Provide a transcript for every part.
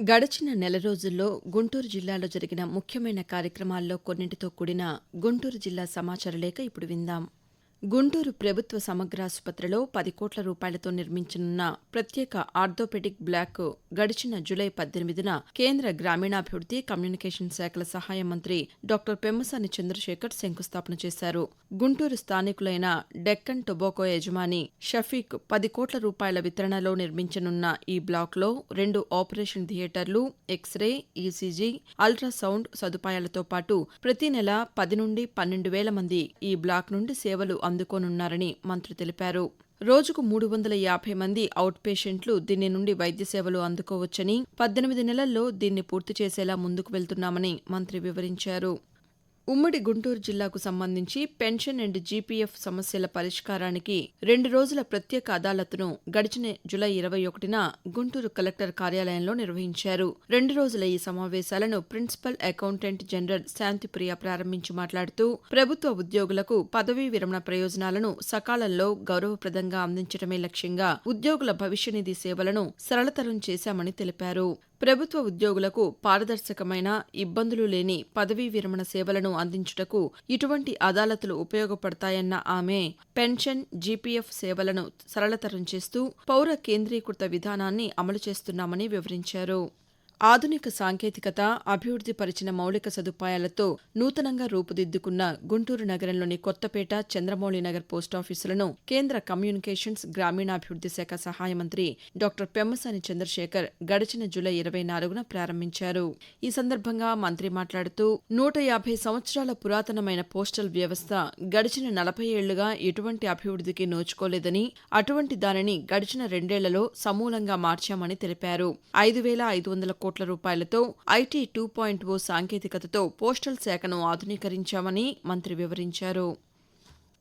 గడచిన నెల రోజుల్లో గుంటూరు జిల్లాలో జరిగిన ముఖ్యమైన కార్యక్రమాల్లో కొన్నింటితో కూడిన గుంటూరు జిల్లా సమాచార లేఖ ఇప్పుడు విందాం. గుంటూరు ప్రభుత్వ సమగ్రాసుపత్రిలో 10 కోట్ల రూపాయలతో నిర్మించనున్న ప్రత్యేక ఆర్థోపెడిక్ బ్లాక్ గడిచిన జూలై 18న కేంద్ర గ్రామీణాభివృద్ధి, కమ్యూనికేషన్ శాఖల సహాయ మంత్రి డాక్టర్ పెమ్మసాని చంద్రశేఖర్ శంకుస్థాపన చేశారు. గుంటూరు స్థానికులైన డెక్కన్ టొబాకో యజమాని షఫీక్ 10 కోట్ల రూపాయల వితరణలో నిర్మించనున్న ఈ బ్లాక్లో 2 ఆపరేషన్ థియేటర్లు, ఎక్స్రే, ఈసీజీ, అల్ట్రాసౌండ్ సదుపాయాలతో పాటు ప్రతి నెల 10 నుండి 12,000 మంది ఈ బ్లాక్ నుండి సేవలు అందుకోనున్నారని మంత్రి తెలిపారు. రోజుకు 350 మంది అవుట్ పేషెంట్లు దీని నుండి వైద్య సేవలు అందుకోవచ్చని, 18 నెలల్లో దీన్ని పూర్తి చేసేలా ముందుకు వెళ్తున్నామని మంత్రి వివరించారు. ఉమ్మడి గుంటూరు జిల్లాకు సంబంధించి పెన్షన్ అండ్ జీపీఎఫ్ సమస్యల పరిష్కారానికి 2 రోజుల ప్రత్యేక అదాలత్ను గడిచిన జూలై 21న గుంటూరు కలెక్టర్ కార్యాలయంలో నిర్వహించారు. 2 రోజుల ఈ సమావేశాలను ప్రిన్సిపల్ అకౌంటెంట్ జనరల్ శాంతిప్రియ ప్రారంభించి మాట్లాడుతూ ప్రభుత్వ ఉద్యోగులకు పదవీ విరమణ ప్రయోజనాలను సకాలంలో గౌరవప్రదంగా అందించడమే లక్ష్యంగా ఉద్యోగుల భవిష్యనిధి సేవలను సరళతరం చేశామని తెలిపారు. ప్రభుత్వ ఉద్యోగులకు పారదర్శకమైన, ఇబ్బందులు లేని పదవీ విరమణ సేవలను అందించుటకు ఇటువంటి అదాలతులు ఉపయోగపడతాయన్న ఆమె పెన్షన్, జీపీఎఫ్ సేవలను సరళతరం చేస్తూ పౌర కేంద్రీకృత విధానాన్ని అమలు చేస్తున్నామని వివరించారు. ఆధునిక సాంకేతికత, అభివృద్ధి పరిచిన మౌలిక సదుపాయాలతో నూతనంగా రూపుదిద్దుకున్న గుంటూరు నగరంలోని కొత్తపేట, చంద్రమౌళి నగర్ పోస్టాఫీసులను కేంద్ర కమ్యూనికేషన్స్, గ్రామీణాభివృద్ధి శాఖ సహాయ మంత్రి డాక్టర్ పెమ్మసాని చంద్రశేఖర్ గడిచిన జూలై 24న ప్రారంభించారు. ఈ సందర్భంగా మంత్రి మాట్లాడుతూ 150 సంవత్సరాల పురాతనమైన పోస్టల్ వ్యవస్థ గడిచిన 40 ఏళ్లుగా ఎటువంటి అభివృద్ధికి నోచుకోలేదని, అటువంటి దానిని గడిచిన 2 ఏళ్లలో సమూలంగా మార్చామని తెలిపారు. 5,500 కోట్ల రూపాయలతో ఐటీ 2.0 సాంకేతికతతో పోస్టల్ శాఖను ఆధునీకరించామని మంత్రి వివరించారు.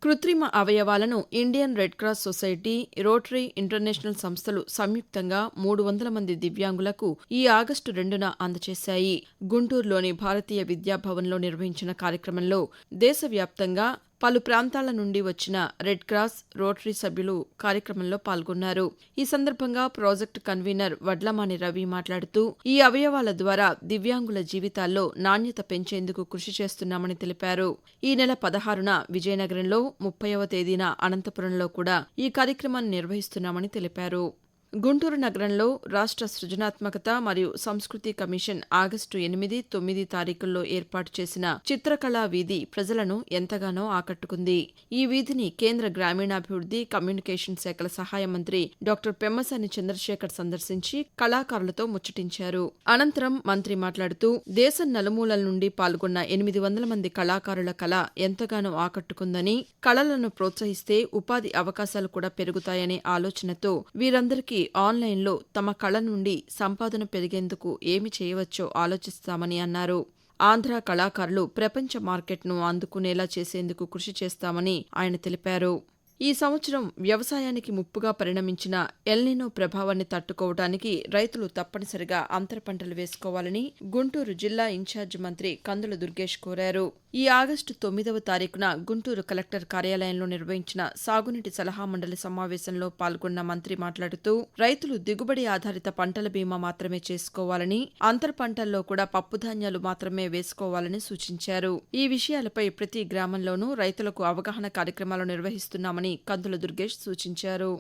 కృత్రిమ అవయవాలను Indian red cross society, rotary international సంస్థలు సంయుక్తంగా 300 మంది దివ్యాంగులకు ఈ ఆగస్టు 2న అందజేశాయి. గుంటూరులోని భారతీయ విద్యాభవన్లో నిర్వహించిన కార్యక్రమంలో దేశవ్యాప్తంగా పలు ప్రాంతాల నుండి వచ్చిన రెడ్ క్రాస్, రోటరీ సభ్యులు కార్యక్రమంలో పాల్గొన్నారు. ఈ సందర్భంగా ప్రాజెక్టు కన్వీనర్ వడ్లమాని రవి మాట్లాడుతూ ఈ అవయవాల ద్వారా దివ్యాంగుల జీవితాల్లో నాణ్యత పెంచేందుకు కృషి చేస్తున్నామని తెలిపారు. ఈ నెల 16న విజయనగరంలో, 30వ తేదీన అనంతపురంలో కూడా ఈ కార్యక్రమాన్ని నిర్వహిస్తున్నామని తెలిపారు. గుంటూరు నగరంలో రాష్ట్ర సృజనాత్మకత మరియు సంస్కృతి కమిషన్ ఆగస్టు 8, 9 తారీఖుల్లో ఏర్పాటు చేసిన చిత్రకళా వీధి ప్రజలను ఎంతగానో ఆకట్టుకుంది. ఈ వీధిని కేంద్ర గ్రామీణాభివృద్ధి, కమ్యూనికేషన్ శాఖల సహాయ మంత్రి డాక్టర్ పెమ్మసాని చంద్రశేఖర్ సందర్శించి కళాకారులతో ముచ్చటించారు. అనంతరం మంత్రి మాట్లాడుతూ దేశం నలుమూలల నుండి పాల్గొన్న 800 మంది కళాకారుల కళ ఎంతగానో ఆకట్టుకుందని, కళలను ప్రోత్సహిస్తే ఉపాధి అవకాశాలు కూడా పెరుగుతాయనే ఆలోచనతో వీరందరికీ ఆన్లైన్లో తమ కళ నుండి సంపాదన పెరిగేందుకు ఏమి చేయవచ్చో ఆలోచిస్తామని అన్నారు. ఆంధ్ర కళాకారులు ప్రపంచ మార్కెట్ను అందుకునేలా చేసేందుకు కృషి చేస్తామని ఆయన తెలిపారు. ఈ సంవత్సరం వ్యవసాయానికి ముప్పుగా పరిణమించిన ఎల్నినో ప్రభావాన్ని తట్టుకోవడానికి రైతులు తప్పనిసరిగా అంతర పంటలు వేసుకోవాలని గుంటూరు జిల్లా ఇన్ఛార్జి మంత్రి కందుల దుర్గేష్ కోరారు. ఈ ఆగస్టు 9వ తారీఖున గుంటూరు కలెక్టర్ కార్యాలయంలో నిర్వహించిన సాగునీటి సలహా మండలి సమావేశంలో పాల్గొన్న మంత్రి మాట్లాడుతూ రైతులు దిగుబడి ఆధారిత పంటల బీమా మాత్రమే చేసుకోవాలని, అంతర పంటల్లో కూడా పప్పుధాన్యాలు మాత్రమే వేసుకోవాలని సూచించారు. ఈ విషయాలపై ప్రతి గ్రామంలోనూ రైతులకు అవగాహన కార్యక్రమాలు నిర్వహిస్తున్నామని కందుల దుర్గేష్ సూచించారు.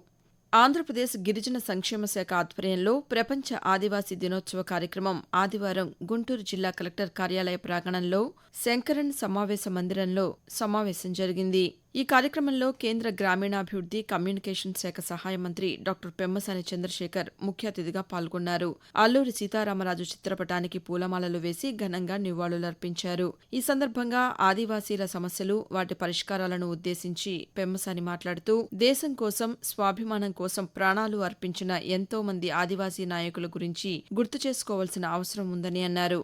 ఆంధ్రప్రదేశ్ గిరిజన సంక్షేమ శాఖ ఆధ్వర్యంలో ప్రపంచ ఆదివాసీ దినోత్సవ కార్యక్రమం ఆదివారం గుంటూరు జిల్లా కలెక్టర్ కార్యాలయ ప్రాంగణంలో శంకరన్ సమావేశ మందిరంలో సమావేశం జరిగింది. ఈ కార్యక్రమంలో కేంద్ర గ్రామీణాభివృద్ధి, కమ్యూనికేషన్ శాఖ సహాయ మంత్రి డాక్టర్ పెమ్మసాని చంద్రశేఖర్ ముఖ్య అతిథిగా పాల్గొన్నారు. అల్లూరి సీతారామరాజు చిత్రపటానికి పూలమాలలు వేసి ఘనంగా నివాళులర్పించారు. ఈ సందర్భంగా ఆదివాసీల సమస్యలు, వాటి పరిష్కారాలను ఉద్దేశించి పెమ్మసాని మాట్లాడుతూ దేశం కోసం, స్వాభిమానం కోసం ప్రాణాలు అర్పించిన ఎంతో మంది ఆదివాసీ నాయకుల గురించి గుర్తు చేసుకోవాల్సిన అవసరం ఉందని అన్నారు.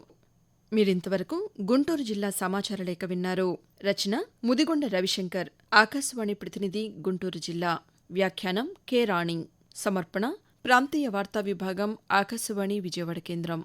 మీరింతవరకు గుంటూరు జిల్లా సమాచార లేఖ విన్నారు. రచన ముదిగొండ రవిశంకర్. ఆకాశవాణి ప్రతినిధి గుంటూరు జిల్లా. వ్యాఖ్యానం కె రాణి. సమర్పణ ప్రాంతీయ వార్తా విభాగం, ఆకాశవాణి విజయవాడ కేంద్రం.